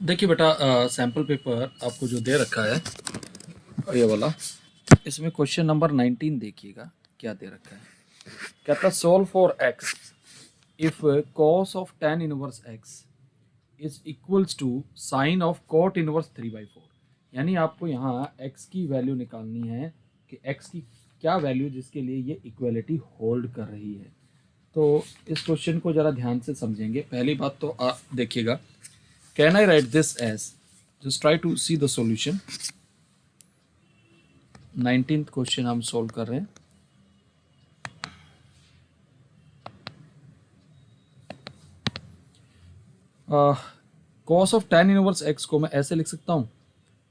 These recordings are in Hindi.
देखिए बेटा, सैम्पल पेपर आपको जो दे रखा है ये वाला, इसमें क्वेश्चन नंबर 19 देखिएगा क्या दे रखा है। कहता है solve for x if cos of tan inverse x is equals to sine of cot inverse 3/4। यानी आपको यहाँ x की वैल्यू निकालनी है कि x की क्या वैल्यू जिसके लिए ये इक्वलिटी होल्ड कर रही है। तो इस क्वेश्चन को ज़रा ध्यान से समझेंगे। पहली बात तो देखिएगा, can I write this as, just try to see the solution. 19th question हम सोल्व कर रहे हैं। Cos of tan inverse x को मैं ऐसे लिख सकता हूँ,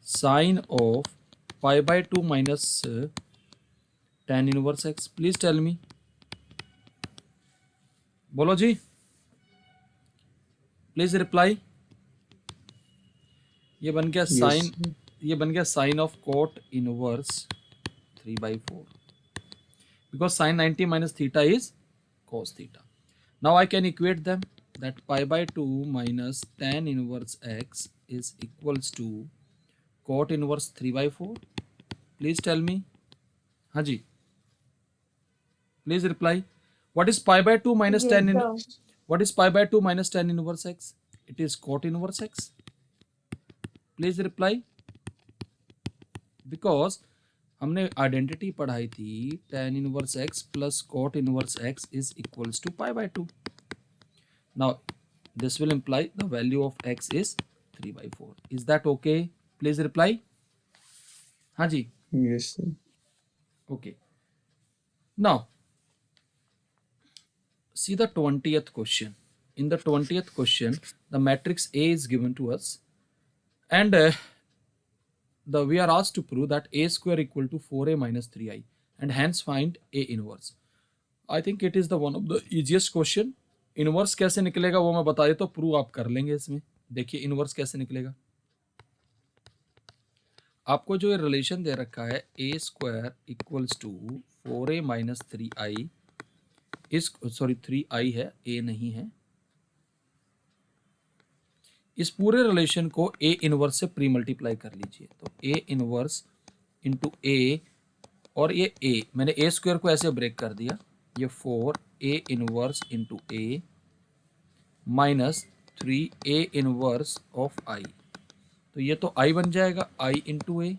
sine of π/2 minus tan inverse x। Please tell me, बोलो जी, प्लीज रिप्लाई। ये बन गया साइन, Yes. ये बन गया sine of cot inverse 3/4 because sin 90 minus theta is cos theta. Now I can equate them, that π/2 minus tan inverse x is equals to cot inverse 3/4. Please tell me, हाँ जी, please reply. What is π/2 minus Yes, tan in, sir. what is π/2 minus tan inverse x? It is cot inverse x. Please reply. Because हमने आइडेंटिटी पढ़ाई थी, tan inverse x plus cot inverse x is equals to π/2. Now this will imply the value of x is 3/4. Is that okay? Please reply. हाँ जी, Yes, sir. okay. Now see the 20th question. In the 20th question, the matrix A is given to us, and we are asked to prove that a square equal to 4a minus 3i, and hence find a inverse. I think it is the one of the easiest question. Inverse कैसे निकलेगा वो मैं बता देता हूँ, प्रूव आप कर लेंगे इसमें। देखिए इनवर्स कैसे निकलेगा। आपको जो ये रिलेशन दे रखा है A square equals to 4a minus 3i, इस सॉरी 3i है, a नहीं है। इस पूरे रिलेशन को ए इनवर्स से प्री मल्टीप्लाई कर लीजिए, तो ए इनवर्स इंटू ए, और ये ए मैंने ए स्क्वायर को ऐसे ब्रेक कर दिया, ये 4a inverse into A minus 3a inverse of I, तो ये तो i बन जाएगा, i इंटू ए,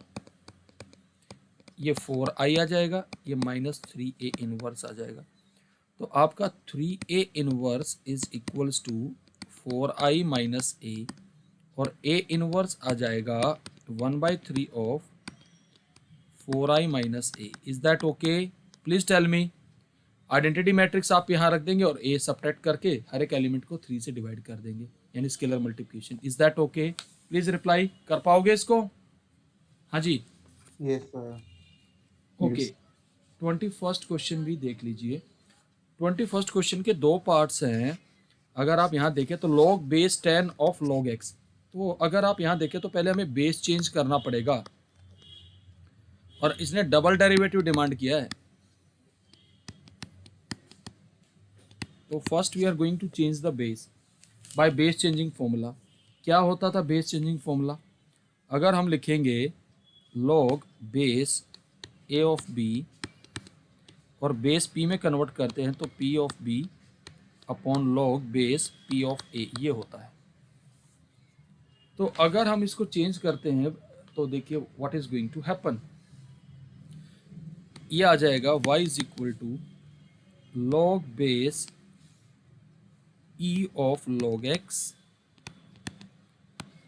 ये 4i आ जाएगा, ये माइनस 3a इनवर्स आ जाएगा। तो आपका 3a inverse is equals to 4i minus a, और a इनवर्स आ जाएगा 1/3 of 4i minus a. Is that okay? Please tell me. Identity matrix आप यहाँ रख देंगे और a सब्ट्रैक्ट करके हर एक एलिमेंट को 3 से डिवाइड कर देंगे, यानी scalar multiplication. Is that okay? Please reply. कर पाओगे इसको? हाँ जी, Yes, sir. Okay. Yes. 21st question भी देख लीजिए। 21st क्वेश्चन के दो पार्ट्स हैं। अगर आप यहाँ देखें तो log base 10 of log x, तो अगर आप यहाँ देखें तो पहले हमें बेस चेंज करना पड़ेगा, और इसने डबल डेरिवेटिव डिमांड किया है। तो first we are going to change the base by base changing formula. क्या होता था बेस चेंजिंग फॉर्मूला? अगर हम लिखेंगे log base a of b और बेस p में कन्वर्ट करते हैं तो p of b upon log base p of a, ये होता है। तो अगर हम इसको चेंज करते हैं तो देखिए what is going to happen. ये आ जाएगा y is equal to log base e of log x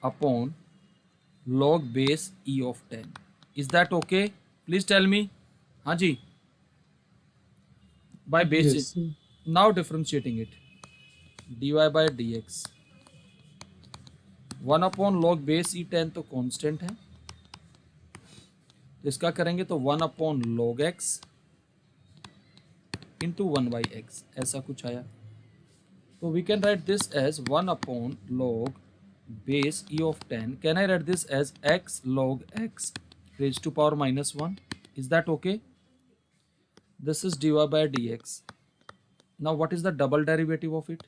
upon log base e of 10। Is that okay? Please tell me. हाँ जी, by base Yes, sir. Now differentiating it, dy by dx 1 upon log base e 10 तो कांस्टेंट है, तो इसका करेंगे तो 1 upon log x into 1/x, ऐसा कुछ आया। तो we can write this as 1 upon log base e of 10। Can I write this as x log x raised to power minus 1? Is that okay? This is dy by dx. Now what is the double derivative of it?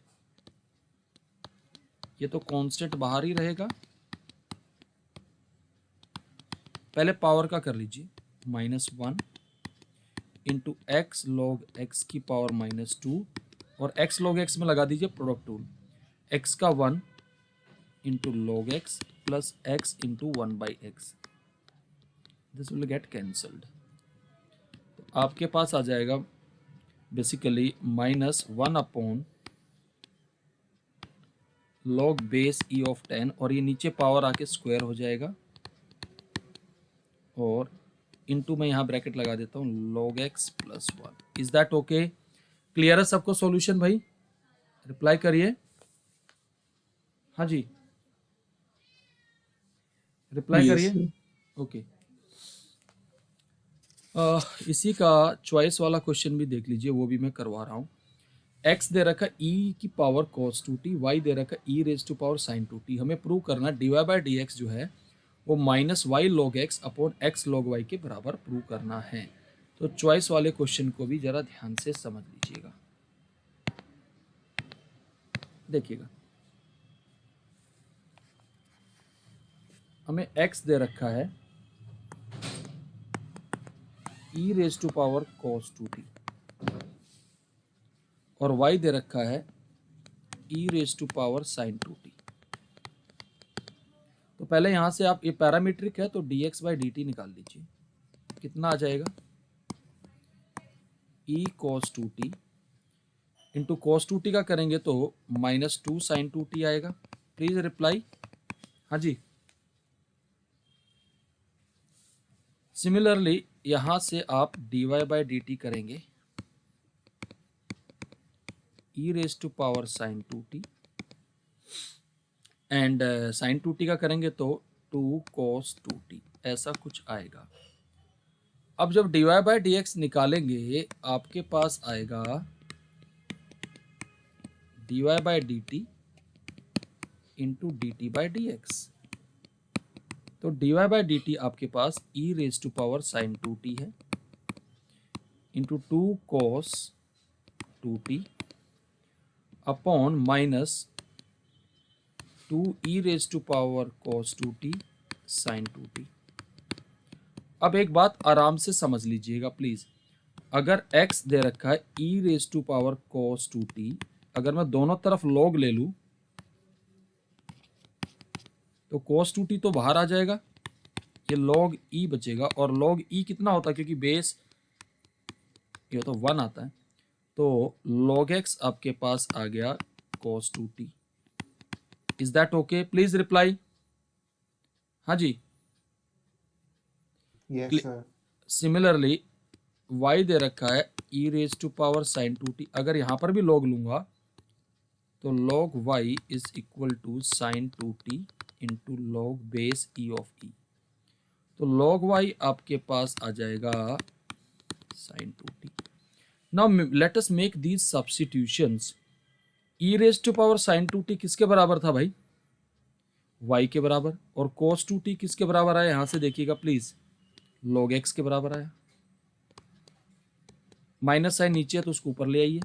ये तो कांस्टेंट बाहर ही रहेगा, पहले पावर का कर लीजिए, -1 इंटू एक्स लॉग एक्स की पावर -2 और एक्स लॉग एक्स में लगा दीजिए प्रोडक्ट टूल, एक्स का 1 into log x plus x into 1/x, this will get cancelled. तो आपके पास आ जाएगा basically -1 upon log base E of 10 और ये नीचे पावर आके स्क्वायर हो जाएगा और इनटू मैं यहाँ ब्रैकेट लगा देता हूँ log x प्लस 1। Is that okay? क्लियर है सबको सॉल्यूशन भाई? रिप्लाई करिए। हाँ जी, रिप्लाई यस करिए। सर। ओके, इसी का चॉइस वाला क्वेश्चन भी देख लीजिए, वो भी मैं करवा रहा हूँ। x दे रखा e की पावर cos 2t, y दे रखा e raise to power sin 2t। हमें प्रूव करना dy/dx जो है वो -y log x upon x log y के बराबर प्रूव करना है। तो चॉइस वाले क्वेश्चन को भी जरा ध्यान से समझ लीजिएगा, देखिएगा। हमें x दे रखा है e raise to power cos 2t और y दे रखा है e raise to power sin 2t। तो पहले यहां से आप, ये पैरामीट्रिक है तो dx/dt निकाल लीजिए, कितना आ जाएगा e cos 2t into cos 2t का करेंगे तो -2 sin 2t आएगा। Please reply. हाँ जी, सिमिलरली यहां से आप dy/dt करेंगे e raise to power sin 2t and sin 2t का करेंगे तो 2 cos 2t, ऐसा कुछ आएगा। अब जब dy/dx निकालेंगे आपके पास आएगा dy/dt इंटू dt/dx। तो dy/dt आपके पास e raise to power sin 2t है into 2 cos 2t upon minus 2 e raise to power cos 2t sin 2t। अब एक बात आराम से समझ लीजिएगा प्लीज, अगर x दे रखा है e raise to power cos 2t, अगर मैं दोनों तरफ log ले लूं तो cos 2t तो बाहर आ जाएगा, ये log e बचेगा और log e कितना होता है, क्योंकि बेस ये तो 1 आता है, तो log x आपके पास आ गया cos 2t। Is that okay? Please reply. हाँ जी, यस सर। सिमिलरली y दे रखा है e raise to power sin 2t, अगर यहां पर भी log लूंगा तो log y is equal to sin 2t into log base e of e। तो log y आपके पास आ जाएगा sin 2t। Now let us make these substitutions. e raise to power sin 2t किसके बराबर था भाई? y के बराबर। और cos 2t किसके बराबर आया, यहां से देखिएगा प्लीज, log x के बराबर आया। माइनस साइन नीचे है तो उसको ऊपर ले आइए।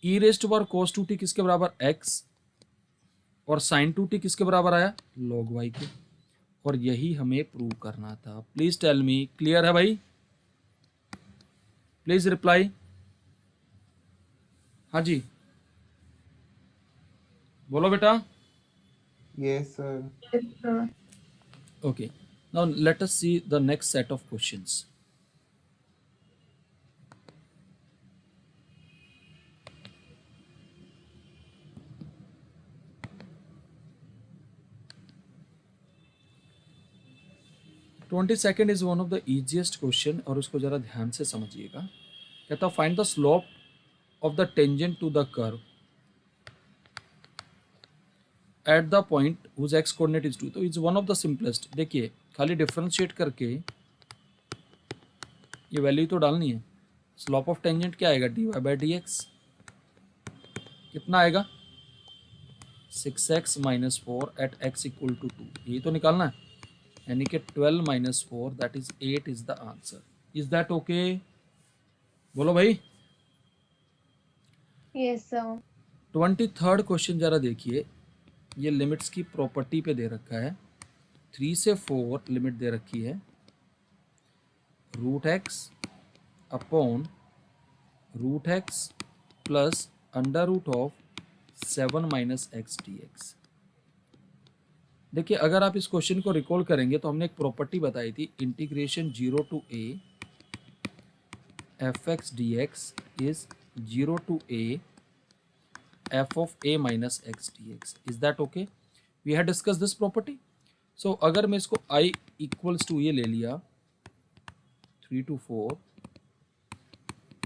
e raise to power cos 2t किसके बराबर? x। और sin 2t किसके बराबर आया? log y के। और यही हमें प्रूव करना था। प्लीज टेल मी, क्लियर है भाई? Please reply. हाँ जी, बोलो बेटा। Yes sir. Okay, now let us see the next set of questions. Twenty second is one of the easiest question और उसको जरा ध्यान से समझिएगा। कहता find the slope of the tangent to the curve at the point whose x coordinate is 2। तो it's one of the simplest. देखिए खाली डिफरेंशिएट करके ये वैल्यू तो डालनी है। स्लोप ऑफ टेंजेंट क्या आएगा? dy/dx। कितना आएगा? 6x - 4 eight x equal to 2, यही तो निकालना है, यानी कि 12 - 4 that is 8 is the answer. Is that okay? बोलो भाई। Yes sir. 23rd क्वेश्चन जरा देखिए, ये लिमिट्स की प्रॉपर्टी पे दे रखा है। 3 से 4 लिमिट दे रखी है root x upon root x plus under root of 7 minus x d x. देखिए अगर आप इस क्वेश्चन को रिकॉल करेंगे तो हमने एक प्रॉपर्टी बताई थी, integration 0 to a f x d x is 0 to a f of a minus x d x. Is that okay? We have discuss this property. So अगर मैं इसको आई इक्वल्स टू ये ले लिया 3 to 4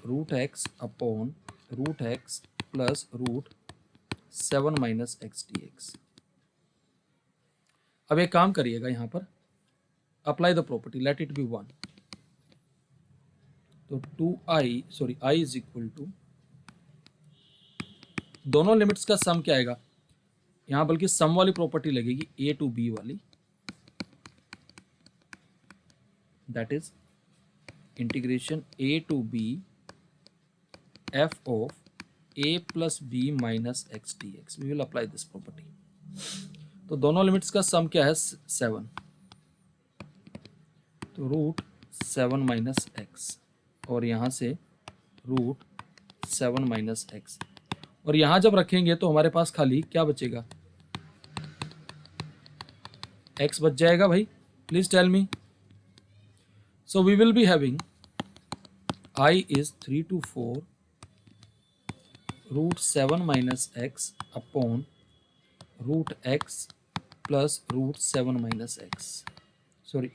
root x upon root x plus root 7 minus x d x. अब एक काम करिएगा, यहाँ पर apply the property, let it be 1। तो i इज इक्वल टू, दोनों लिमिट्स का सम क्या आएगा यहाँ, बल्कि सम वाली प्रॉपर्टी लगेगी a टू b वाली, that is integration a to b f of a plus b minus x d x. We will apply this property. तो दोनों लिमिट्स का सम क्या है 7, तो रूट 7 माइनस एक्स और यहाँ से रूट 7 माइनस एक्स, और यहाँ जब रखेंगे तो हमारे पास खाली क्या बचेगा, x बच जाएगा भाई। Please tell me. So we will be having I is 3 to 4 root 7 minus x upon root x plus root 7 minus x, sorry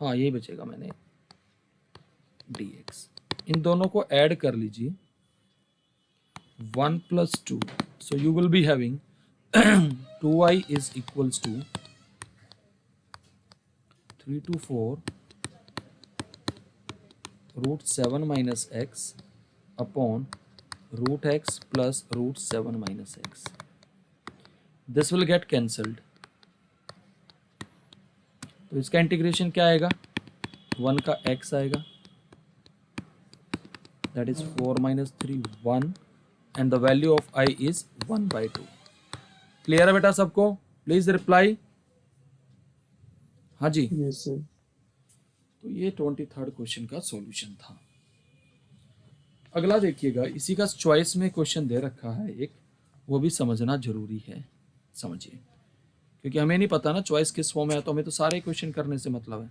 हाँ यही बचेगा मैंने dx। इन दोनों को ऐड कर लीजिए 1 plus 2, so you will be having 2i is equals to 3 to 4 root 7 minus x upon root x plus root 7 minus x. This will get cancelled, तो इसका इंटीग्रेशन क्या आएगा, 1 का x आएगा, that is 4 minus 3 1, and the value of i is 1/2। Clear है बेटा सबको? Please reply. हाँ जी, यस सर। तो ये 23rd क्वेश्चन का सॉल्यूशन था। अगला देखिएगा, इसी का चॉइस में क्वेश्चन दे रखा है एक, वो भी समझना जरूरी है, समझिए, क्योंकि हमें नहीं पता ना चॉइस किस फॉर्म में है, तो हमें तो सारे क्वेश्चन करने से मतलब है।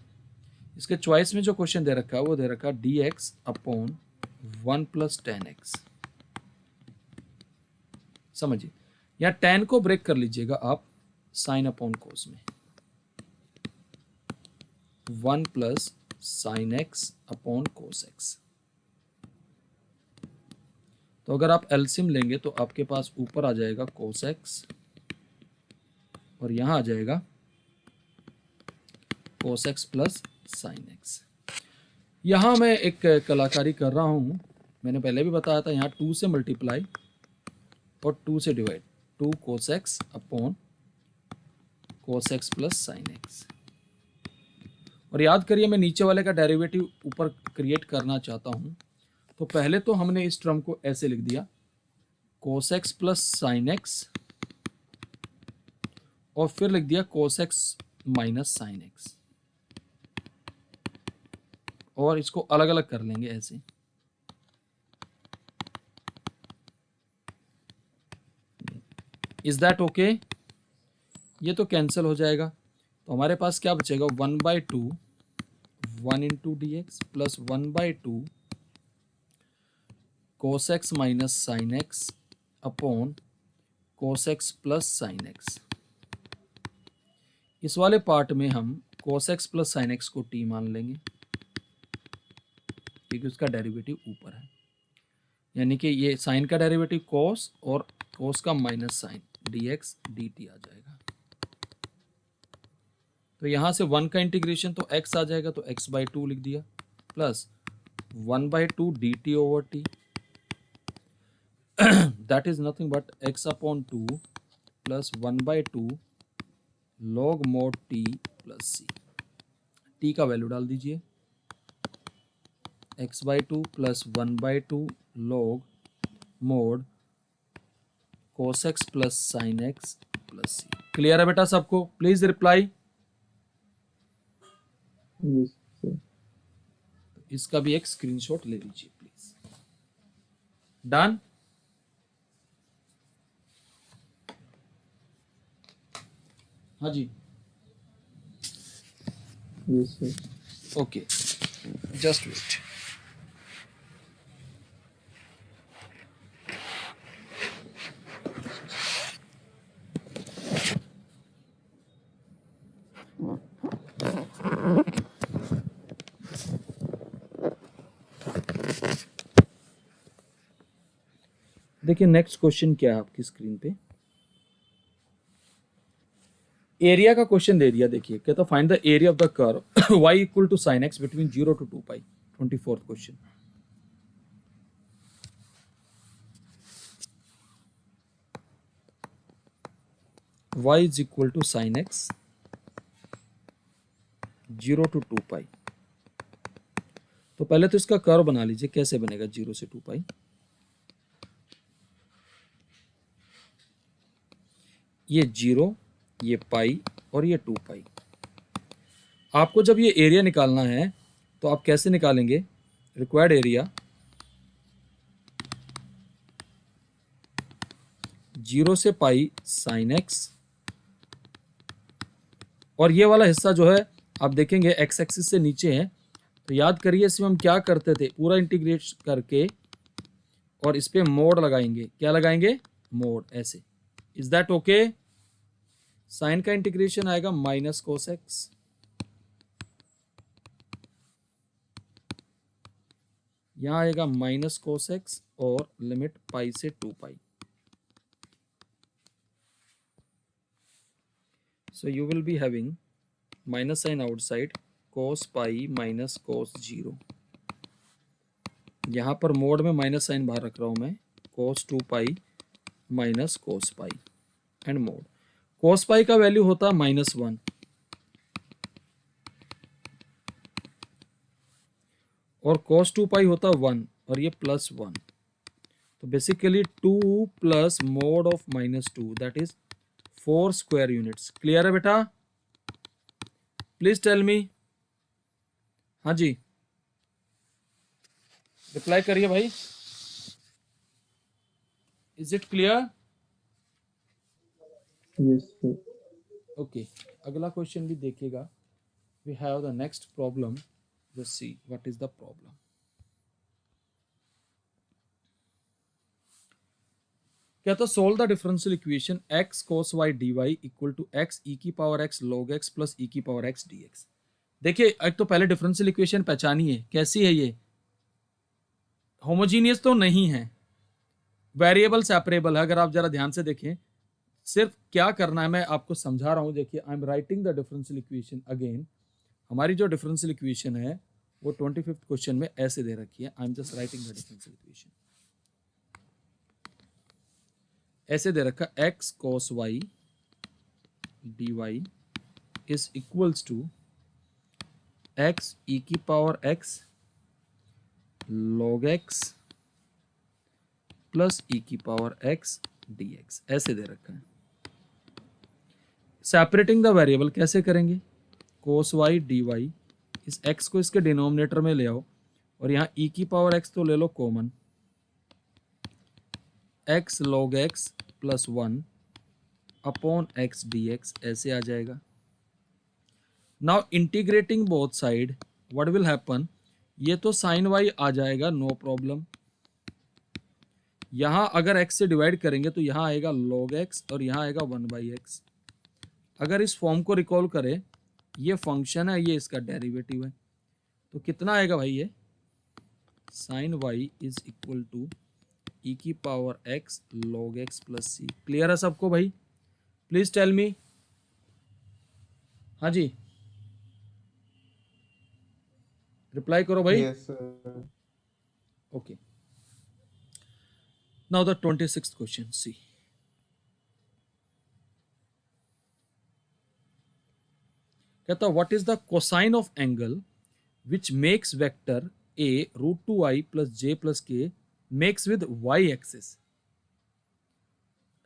इसके चॉइस में जो क्वेश्चन दे रखा है वो दे रखा है dx अपॉन 1 प्लस 10x। समझिए, या 10 को ब्रेक कर लीजिएगा आप साइन अपॉन कोस में, 1 plus sine x upon cos x. तो अगर आप एलसीएम लेंगे तो आपके पास ऊपर आ जाएगा कोस एक्स और यहां आ जाएगा cos x plus sine x. यहां मैं एक कलाकारी कर रहा हूं, मैंने पहले भी बताया था, यहां 2 से मल्टीप्लाई और 2 से divide, 2 cos x upon cos x plus sine x. और याद करिए, मैं नीचे वाले का डेरिवेटिव ऊपर क्रिएट करना चाहता हूं, तो पहले तो हमने इस टर्म को ऐसे लिख दिया cos x plus sine x, और फिर लिख दिया cos x minus sine x, और इसको अलग अलग कर लेंगे ऐसे। Is that okay? ये तो कैंसिल हो जाएगा, तो हमारे पास क्या बचेगा 1/2 1 into D x plus 1/2 cos x minus sine x upon cos x plus sine x. इस वाले पार्ट में हम cos x plus sine x को t मान लेंगे, क्योंकि उसका डेरिवेटिव ऊपर है, यानी कि ये साइन का डेरिवेटिव कोस और कोस का माइनस साइन dx dt आ जाएगा। तो यहाँ से 1 का इंटीग्रेशन तो x आ जाएगा, तो x/2 लिख दिया, plus 1/2 dt over t, that is nothing but x upon 2 plus 1/2 log mod t plus c। t का वैल्यू डाल दीजिए, x/2 plus 1/2 log mod cos x plus sign x plus c। Clear है बेटा सबको? Please reply. Yes, sir. इसका भी एक स्क्रीनशॉट ले लीजिए प्लीज। डन। हाँ जी, Yes, sir. Okay, just wait. देखिए नेक्स्ट क्वेश्चन क्या है आपकी स्क्रीन पे, एरिया का क्वेश्चन दे दिया। देखिए कहता find the area of the curve y equal to sin x between 0 to 2 pi. 24th question. y is equal to sin x 0 to 2 pi. तो पहले तो इसका कर्व बना लीजिए, कैसे बनेगा 0 से 2 पाई। ये 0, ये पाई और ये 2 पाई। आपको जब ये एरिया निकालना है तो आप कैसे निकालेंगे, रिक्वायर्ड एरिया 0 से पाई साइन एक्स, और ये वाला हिस्सा जो है आप देखेंगे एक्स एक्सिस से नीचे है। तो याद करिए इसमें हम क्या करते थे, पूरा इंटीग्रेट करके और इस पे मोड लगाएंगे। क्या लगाएंगे, मोड, ऐसे। Is that okay. साइन का इंटीग्रेशन आएगा माइनस कोस एक्स, यहां आएगा माइनस कोस एक्स और लिमिट पाई से 2 पाई। So you will be having minus sign outside cos pi minus cos 0। यहाँ पर मोड में माइनस साइन बाहर रख रहा हूँ मैं, cos 2 pi minus cos pi and mode. cos पाई का वैल्यू होता है -1 और cos 2 पाई होता है 1 और ये +1। तो basically 2 plus mode of -2 that is 4 square units. Clear है बेटा, प्लीज टेल मी। हाँ जी, रिप्लाई करिए भाई। Is it clear. Yes, sir. Okay, अगला क्वेश्चन भी देखिएगा। We have the next problem, just see what is the problem. कहता solve the differential equation x cos y dy equal to x e की power x log x plus e की पावर x dx। देखिए एक तो पहले डिफरेंशियल इक्वेशन पहचानिए, कैसी है ये, होमोजीनियस तो नहीं है, वेरिएबल सेपरेबल है। अगर आप जरा ध्यान से देखें, सिर्फ क्या करना है मैं आपको समझा रहा हूं। देखिए I am writing the differential equation again. हमारी जो डिफरेंशियल इक्वेशन है वो 25th क्वेश्चन में ऐसे दे रखी है। I am just writing the differential equation. ऐसे दे रखा x cos y dy is equals to x e की power x log x plus e की पावर x dx, ऐसे दे रखा है। सेपरेटिंग द वेरिएबल कैसे करेंगे, cos y dy, इस x को इसके डिनोमिनेटर में ले आओ और यहाँ e की पावर x तो ले लो कॉमन, x log x प्लस 1 अपॉन x dx, ऐसे आ जाएगा। Now integrating both side what will happen, ये तो साइन y आ जाएगा, नो प्रॉब्लम। यहां अगर x से डिवाइड करेंगे तो यहां आएगा log x और यहां आएगा 1/x। अगर इस फॉर्म को रिकॉल करें, ये फंक्शन है, ये इसका डेरिवेटिव है, तो कितना आएगा भाई, ये sine y is equal to e की power x log x plus c। Clear है सबको भाई, प्लीज टेल मी। हाँ जी, रिप्लाई करो भाई। Yes, sir. Okay, now the 26th question, see. कहता what is the cosine of angle which makes vector a √2i plus j plus k makes with y axis.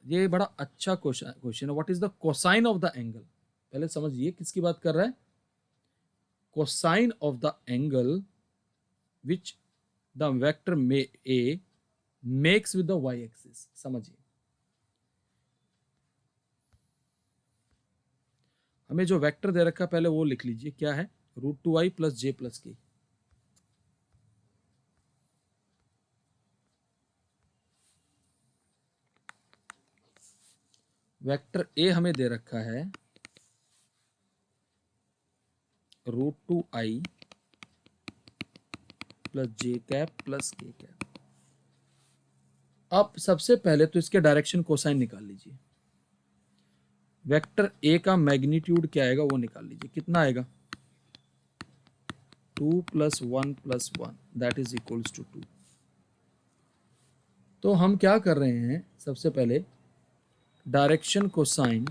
ये बड़ा अच्छा क्वेश्चन है। What is the cosine of the angle, पहले समझिए किसकी बात कर रहा है, cosine of the angle which the vector A makes with the y axis। समझिए, हमें जो वेक्टर दे रखा है पहले वो लिख लीजिए, क्या है, √2i प्लस जे प्लस के। वेक्टर ए हमें दे रखा है √2i प्लस जे कैप प्लस के कैप। अब सबसे पहले तो इसके डायरेक्शन कोसाइन निकाल लीजिए। वेक्टर ए का मैग्नीट्यूड क्या आएगा वो निकाल लीजिए, कितना आएगा, 2 + 1 + 1 दैट इज इक्वल्स टू 2। तो हम क्या कर रहे हैं, सबसे पहले डायरेक्शन कोसाइन,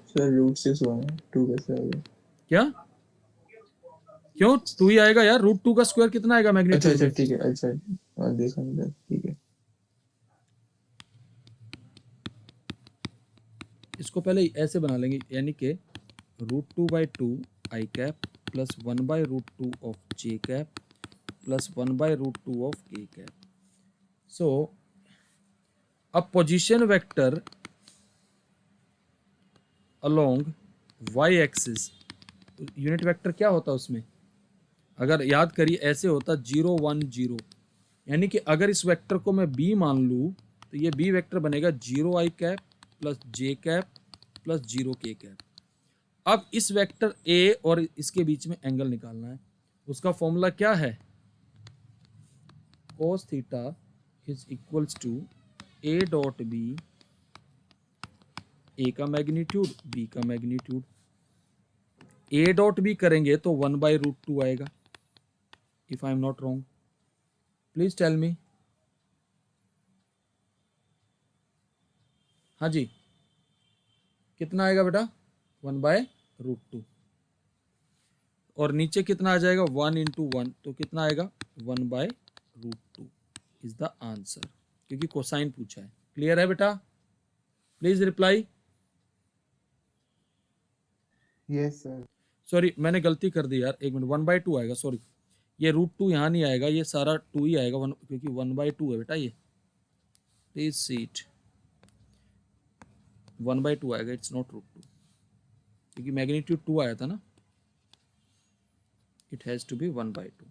सर √6 हुआ है, 2 कैसे आ गया? क्या, क्यों 2 ही आएगा यार, √2 का स्क्वायर कितना आएगा अच्छा मैग्नीट्यूड अच्छा में। ठीक है, अच्छा देखा नहीं, ठीक है। इसको पहले ऐसे बना लेंगे, यानी कि √2/2 i cap plus 1/√2 of j cap plus 1/√2 of k cap. So अब position vector along y axis, unit vector क्या होता है उसमें, अगर याद करिए ऐसे होता 0 1 0, यानी कि अगर इस वेक्टर को मैं बी मान लूँ तो ये बी वेक्टर बनेगा 0i कैप प्लस जे कैप प्लस 0k कैप। अब इस वेक्टर ए और इसके बीच में एंगल निकालना है, उसका फॉर्मूला क्या है, cos theta is equals to a dot b, a का मैग्नीट्यूड बी का मैग्नीट्यूड। a डॉट बी करेंगे तो 1/√2 आएगा, if I am not wrong, please tell me. हाँ जी, कितना आएगा बेटा, 1/√2, और नीचे कितना आ जाएगा 1 × 1, तो कितना आएगा 1/√2 इज द आंसर, क्योंकि कोसाइन पूछा है। क्लियर है बेटा, please reply. Yes sir. Sorry मैंने गलती कर दी यार, एक मिनट, 1/2 आएगा, सॉरी ये √2 यहाँ नहीं आएगा, ये सारा 2 ही आएगा, क्योंकि 1/2 है बेटा ये, प्लीज सी इट, 1/2 आएगा, इट्स नॉट √2, क्योंकि मैग्नीट्यूड 2 आया था ना, इट हैज टू बी 1/2।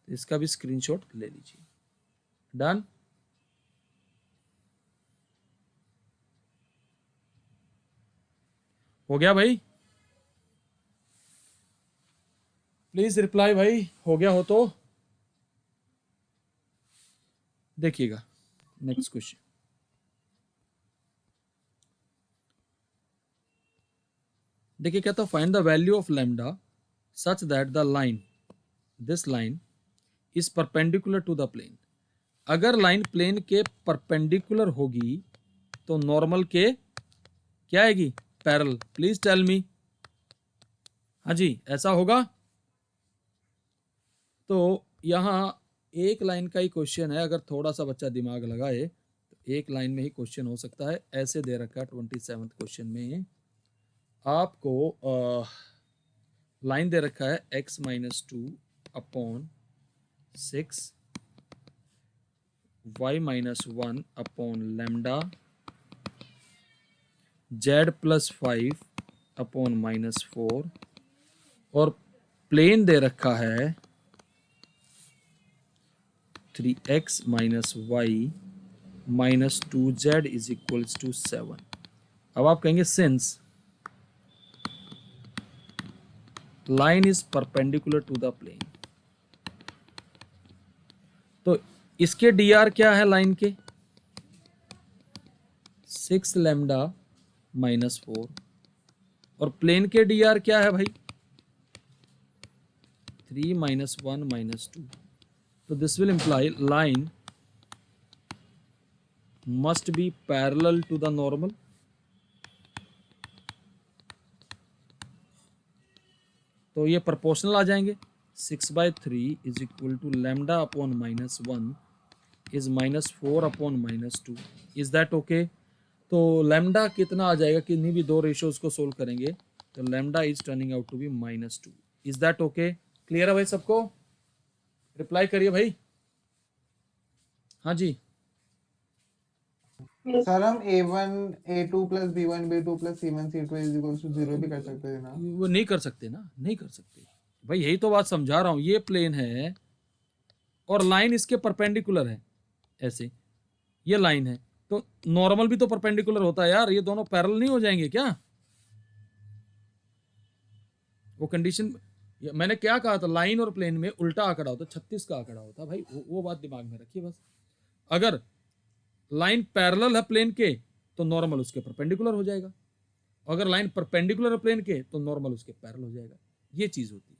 इसका भी स्क्रीनशॉट ले लीजिए। डन, हो गया भाई, प्लीज रिप्लाई भाई, हो गया हो तो। देखिएगा नेक्स्ट क्वेश्चन, देखिए क्या था, find the value of lambda such that the line, this line is perpendicular to the plane. अगर लाइन प्लेन के परपेंडिकुलर होगी तो नॉर्मल के क्या आएगी, पैरेलल। प्लीज टेल मी, हाँ जी ऐसा होगा। तो यहाँ एक लाइन का ही क्वेश्चन है, अगर थोड़ा सा बच्चा दिमाग लगाए तो एक लाइन में ही क्वेश्चन हो सकता है। ऐसे दे रखा है 27th क्वेश्चन में आपको लाइन दे रखा है x-2/6 y-1/λ z+5/-4 और प्लेन दे रखा है 3x - y - 2z = 7। अब आप कहेंगे since line is perpendicular to the plane, तो इसके dr क्या है लाइन के, 6λ - 4, और प्लेन के dr क्या है भाई, 3 - 1 - 2। तो this will imply line must be parallel to the normal। तो ये प्रोपोर्शनल आ जाएंगे, 6/3 = λ/-1 is -4/-2। Is that okay. तो लैम्डा कितना आ जाएगा, किन्हीं भी दो रेशियोज को सोल्व करेंगे तो lambda is turning out to be -2। Is that okay? Clear है भाई सबको? रिप्लाई करिए भाई। हाँ जी, सर हम A1 A2 plus B1 B2 plus C1 C2 is equal to 0 भी कर सकते थे ना? वो नहीं कर सकते ना, नहीं कर सकते भाई, यही तो बात समझा रहा हूं। ये प्लेन है और लाइन इसके परपेंडिकुलर है, ऐसे ये लाइन है, तो नॉर्मल भी तो परपेंडिकुलर होता है यार, ये दोनों पैरेलल नहीं हो जाएंगे क्या? वो कंडीशन, मैंने क्या कहा था, लाइन और प्लेन में उल्टा आंकड़ा होता, 36 का आंकड़ा होता भाई, वो बात दिमाग में रखिए बस। अगर लाइन पैरेलल है प्लेन के तो नॉर्मल उसके परपेंडिकुलर हो जाएगा, अगर लाइन परपेंडिकुलर है प्लेन के तो नॉर्मल उसके पैरेलल हो जाएगा, ये चीज होती है।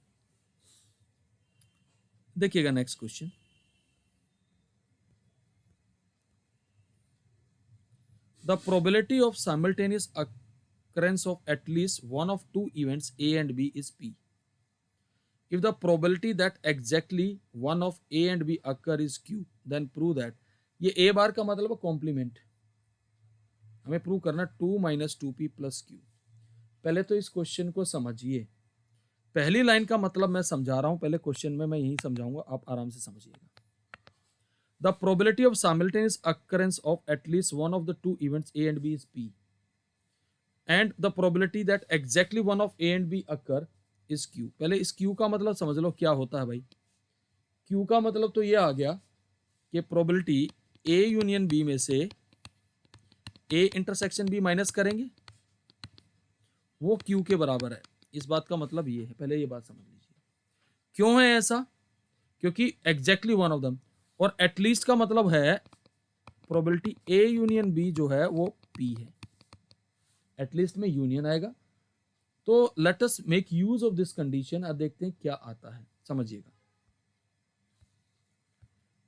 देखिएगा next question, the probability of simultaneous occurrence of at least one of two events A and B is P. If the probability that exactly one of A and B occur is Q, then prove that, ये A बार का मतलब है कॉम्प्लीमेंट, हमें प्रूव करना 2 - 2P + Q। पहले तो इस क्वेश्चन को समझिए, पहली लाइन का मतलब मैं समझा रहा हूं, पहले क्वेश्चन में मैं यही समझाऊंगा, आप आराम से समझिएगा। The probability of simultaneous occurrence of at least one of the two events A and B is P, and the probability that exactly one of A and B occur is Q। पहले इस Q का मतलब समझ लो क्या होता है भाई। Q का मतलब तो ये आ गया कि प्रोबेबिलिटी A यूनियन B में से A इंटरसेक्शन B माइनस करेंगे, वो Q के बराबर है। इस बात का मतलब ये है, पहले ये बात समझ लीजिए। क्यों है ऐसा? क्योंकि एग्जैक्टली वन ऑफ दम, और एटलीस्ट का मतलब है प्रोबेबिलिटी A यूनियन B जो है वो P है, एटलीस्ट में यूनियन आएगा। तो late us make use of this condition. अब देखते हैं क्या आता है, समझिएगा।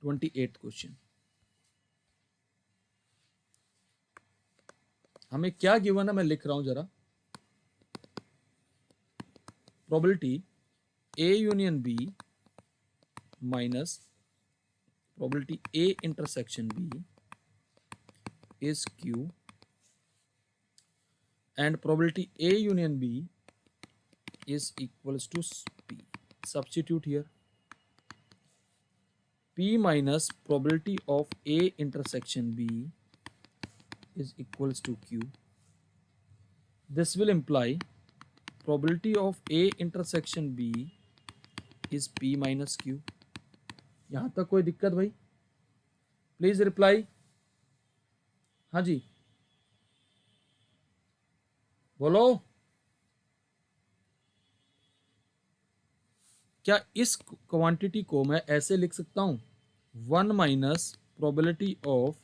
28th क्वेश्चन, हमें क्या गिवन है, मैं लिख रहा हूं जरा। Probability A union B minus probability A intersection B is Q, and probability A union B is equals to P. Substitute here. P minus probability of A intersection B is equals to Q. This will imply probability of A intersection B is P minus Q. यहाँ तक कोई दिक्कत भाई? Please reply. हाँ जी बोलो। क्या इस क्वांटिटी को मैं ऐसे लिख सकता हूं, 1 minus probability of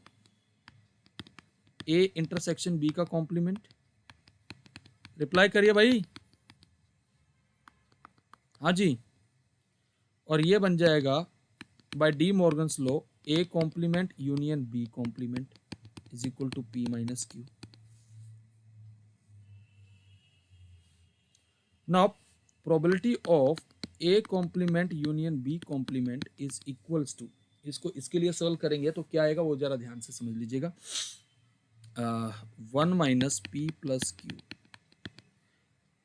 A intersection B का कॉम्प्लीमेंट? रिप्लाई करिए भाई। हाँ जी, और ये बन जाएगा by De Morgan's law A complement union B complement is equal to P minus Q. Now probability of A complement union B complement is equals to, इसको इसके लिए सॉल्व करेंगे तो क्या आएगा वो जरा ध्यान से समझ लीजिएगा। 1 माइनस पी प्लस क्यू।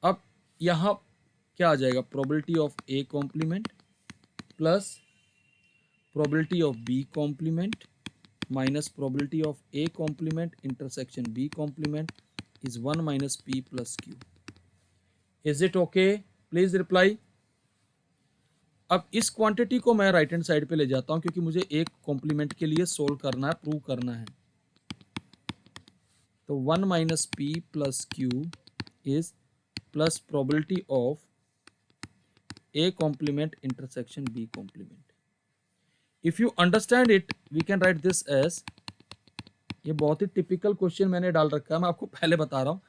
अब यहाँ क्या आ जाएगा, probability of A complement plus probability of B complement minus probability of A complement intersection B complement is 1 minus P plus Q. Is it okay? Please reply. अब इस क्वांटिटी को मैं राइट हैंड साइड पे ले जाता हूं क्योंकि मुझे एक कॉम्प्लीमेंट के लिए सोल्व करना है, प्रूव करना है। तो 1 minus P plus Q is plus probability of A complement intersection B complement. If you understand it we can write this as, ये बहुत ही टिपिकल क्वेश्चन मैंने डाल रखा है, मैं आपको पहले बता रहा हूं,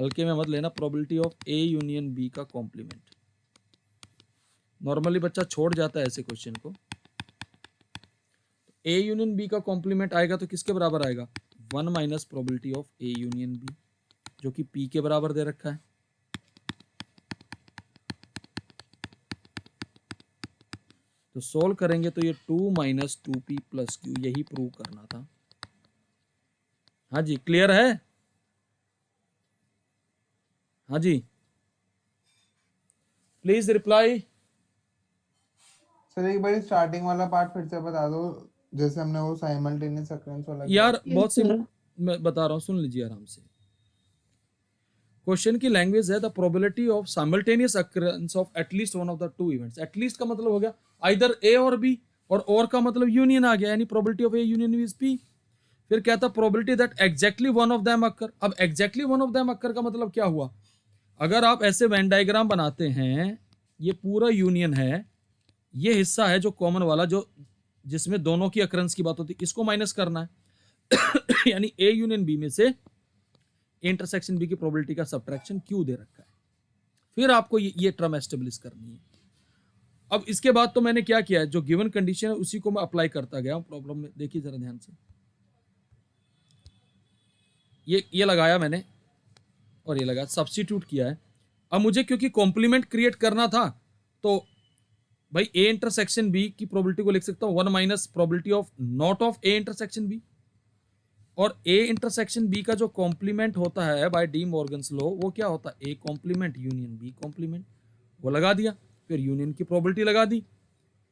हल्के में मत लेना। Probability of A union B का कॉम्प्लीमेंट, नॉर्मली बच्चा छोड़ जाता है ऐसे क्वेश्चन को। ए यूनियन बी का कॉम्प्लीमेंट आएगा तो किसके बराबर आएगा, 1 minus probability of A union B जो कि पी के बराबर दे रखा है। तो सोल्व करेंगे तो ये 2 माइनस 2p प्लस क्यू, यही प्रूव करना था। हाँ जी क्लियर है? हाँ जी प्लीज रिप्लाई। सर एक बार स्टार्टिंग वाला पार्ट फिर से बता दो, जैसे हमने वो साइमल्टेनियस अकरेंस वाला किया। यार बहुत सिंपल, मैं बता रहा हूँ, सुन लीजिए आराम से। क्वेश्चन की लैंग्वेज है the probability of simultaneous occurrence of at least one of the two events. At least का मतलब हो गया आइदर ए और बी, और का मतलब यूनियन आ गया, यानी probability of A union is p. फिर क्या था, probability that exactly one of them occur. अब exactly one of them occur का मतलब क्या हुआ, अगर आप ऐसे वेन डायग्राम बनाते हैं, ये पूरा यूनियन है, ये हिस्सा है जो कॉमन वाला, जो जिसमें दोनों की अकरेंस की बात होती है, इसको माइनस करना है यानी ए यूनियन बी में से इंटरसेक्शन बी की प्रोबेबिलिटी का सब्ट्रैक्शन क्यू दे रखा है। फिर आपको ये टर्म एस्टेब्लिश करनी है। अब इसके बाद तो मैंने क्या किया है, जो गिवन कंडीशन है उसी को मैं अप्लाई करता गया हूं प्रॉब्लम में। देखिए जरा ध्यान से, ये लगाया मैंने और ये लगा, सब्स्टिट्यूट किया है। अब मुझे क्योंकि कॉम्प्लीमेंट क्रिएट करना था, तो भाई ए इंटरसेक्शन बी की प्रोबेबिलिटी को लिख सकता हूं 1 minus probability of not of A intersection B. और ए इंटरसेक्शन बी का जो कॉम्प्लीमेंट होता है बाय डी मॉर्गन्स लॉ, वो क्या होता है, A complement union B complement, वो लगा दिया, फिर यूनियन की प्रोबेबिलिटी लगा दी,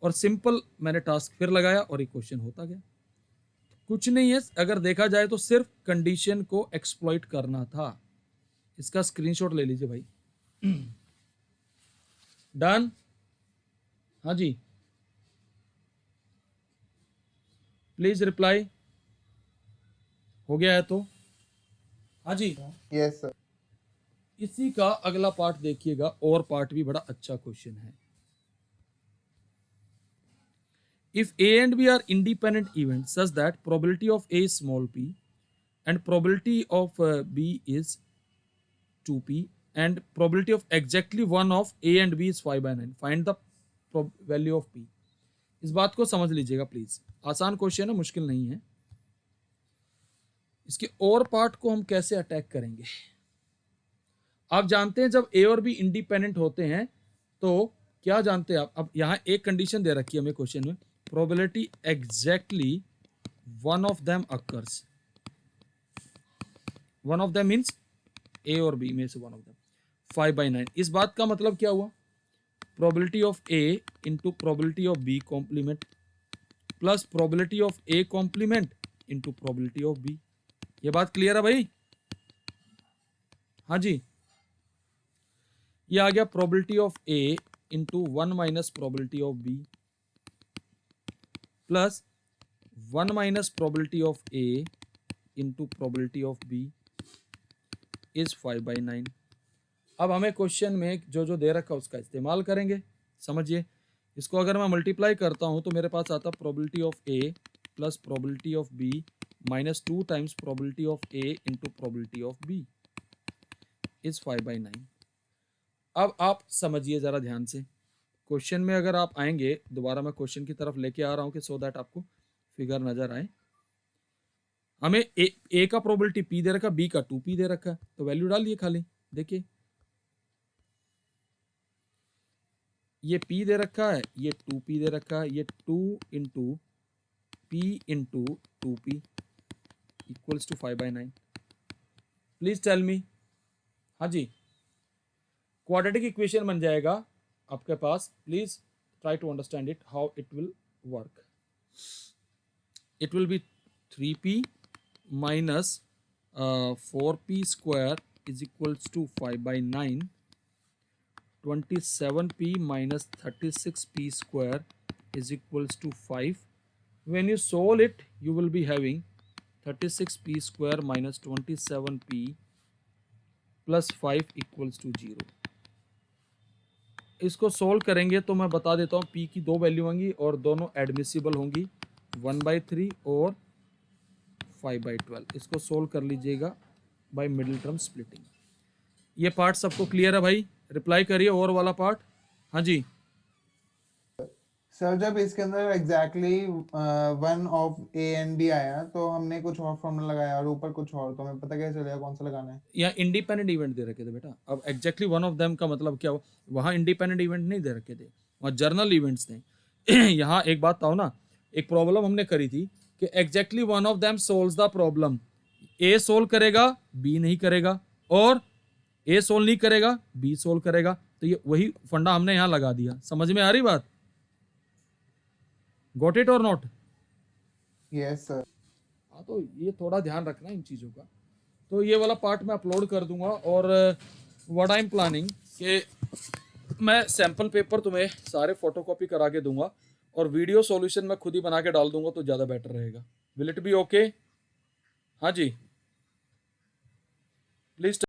और सिंपल मैंने टास्क फिर लगाया और एक क्वेश्चन होता गया। कुछ नहीं है, अगर देखा जाए तो सिर्फ कंडीशन को एक्सप्लॉइट करना था। इसका स्क्रीनशॉट ले लीजिए भाई। डन, हाँ जी, प्लीज रिप्लाई। हो गया है तो, हाँ जी, यस सर। इसी का अगला पार्ट देखिएगा, और पार्ट भी बड़ा अच्छा क्वेश्चन है। If A and B are independent events such that probability of A is small P and probability of B is 2p and probability of exactly one of a and b is 5/9, find the value of p। इस बात को समझ लीजिएगा प्लीज, आसान क्वेश्चन है, मुश्किल नहीं है। इसके और पार्ट को हम कैसे अटैक करेंगे, आप जानते हैं जब ए और बी इंडिपेंडेंट होते हैं तो क्या जानते हैं आप। अब यहां एक कंडीशन दे रखी है हमें क्वेश्चन में, probability exactly one of them occurs. One of them means a और बी में से वन ऑफ देम, 5/9। इस बात का मतलब क्या हुआ, probability of A into probability of B complement plus probability of A complement into probability of B. ये बात क्लियर है भाई, हाँ जी। ये आ गया probability of A into 1 minus probability of B plus 1 minus probability of A into probability of B is 5/9। अब हमें क्वेश्चन में जो जो दे रखा है उसका इस्तेमाल करेंगे। समझिए, इसको अगर मैं मल्टीप्लाई करता हूं तो मेरे पास आता probability of A plus probability of B minus 2 times probability of A into probability of B is 5/9। अब आप समझिए ज़रा ध्यान से, क्वेश्चन में अगर आप आएंगे, दोबारा मैं क्वेश्चन की तरफ लेके आ रहा हूं कि सो दैट आपको फिगर नजर आए। हमें ए का प्रोबेबिलिटी पी दे रखा, बी का 2p दे रखा, तो वैल्यू डालिए खाली। देखिए ये p दे रखा है, ये 2p दे रखा है, ये 2 into p into 2p equals to 5/9। Please tell me, हाँ जी, क्वाड्रेटिक इक्वेशन बन जाएगा आपके पास। Please try to understand it, how it will work. It will be 3p minus 4p square is equals to 5/9, 27p minus 36p square is equals to 5. When you solve it, you will be having 36p square minus 27p plus 5 equals to 0. इसको सोल्व करेंगे तो मैं बता देता हूँ, p की दो वैल्यू होंगी और दोनों एडमिसिबल होंगी, 1/3 और 5/12। इसको सोल्व कर लीजिएगा बाय मिडिल टर्म स्प्लिटिंग। ये पार्ट सबको क्लियर है भाई, रिप्लाई करिए और वाला पार्ट। हाँ जी सर जब इसके अंदर exactly one of A and B आया तो हमने कुछ और फॉर्मूला लगाया और ऊपर कुछ और, तो हमें पता कैसे चलेगा कौन सा लगाना है। यहाँ इंडिपेंडेंट इवेंट दे रखे थे बेटा। अब एग्जैक्टली वन ऑफ देम का मतलब क्या हो, वहाँ इंडिपेंडेंट इवेंट नहीं दे रखे थे, वहाँ जर्नल इवेंट्स थे। यहाँ एक बात था ना, एक प्रॉब्लम हमने करी थी कि exactly one of them solves the problem. A solve करेगा, बी नहीं करेगा, और ए सोल्व नहीं करेगा, बी सोल्व करेगा। तो ये वही फंडा हमने यहाँ लगा दिया। समझ में आ रही बात? गॉट इट और नॉट? Yes sir. हाँ, तो ये थोड़ा ध्यान रखना इन चीज़ों का। तो ये वाला पार्ट मैं अपलोड कर दूंगा। और व्हाट आई एम प्लानिंग कि मैं सैम्पल पेपर तुम्हें सारे फोटोकॉपी करा के दूंगा और वीडियो सॉल्यूशन मैं खुद ही बना के डाल दूंगा, तो ज़्यादा बेटर रहेगा। Will it be okay? हाँ जी, प्लीज।